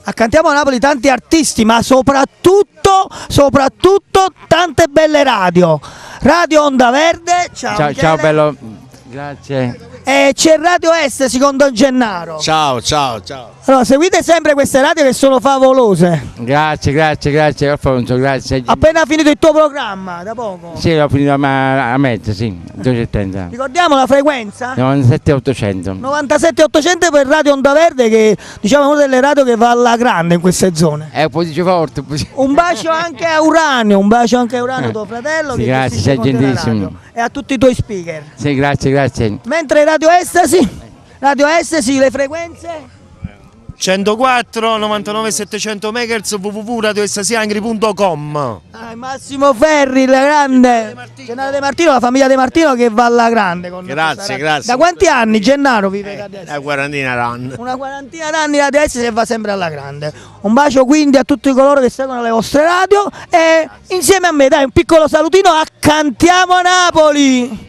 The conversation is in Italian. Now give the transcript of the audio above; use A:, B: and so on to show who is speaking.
A: Accantiamo a Napoli tanti artisti, ma soprattutto tante belle radio. Radio Onda Verde, ciao
B: Ciao,
A: Michele.
B: ciao bello, grazie.
A: E c'è Radio Estasi con Don Gennaro.
C: Ciao.
A: Allora, seguite sempre queste radio che sono favolose.
B: Grazie Alfonso, grazie.
A: Appena finito il tuo programma, da poco.
B: Sì, l'ho finito a mezzo, sì, 270.
A: Ricordiamo la frequenza?
B: 97-800.
A: 97-800 per Radio Onda Verde, che diciamo è una delle radio che va alla grande in queste zone.
B: È un po' dice forte.
A: Un bacio anche a Uranio, tuo fratello,
B: Sì,
A: che
B: grazie,
A: gestisce
B: sei
A: con te la
B: gentilissimo.
A: radio, e a tutti i tuoi speaker.
B: Sì, grazie.
A: Mentre Radio Estasi, le frequenze?
C: 104 99 700 MHz www.radioestasiangri.com.
A: Massimo Ferri, la grande Gennaro De Martino, la famiglia De Martino che va alla grande con
C: Grazie,
A: questa radio.
C: grazie.
A: Da quanti anni Gennaro vive Radio Estasi?
C: Una quarantina d'anni.
A: Una quarantina d'anni Radio Estasi e va sempre alla grande. Un bacio quindi a tutti coloro che seguono le vostre radio e insieme a me dai un piccolo salutino a Cantiamo Napoli!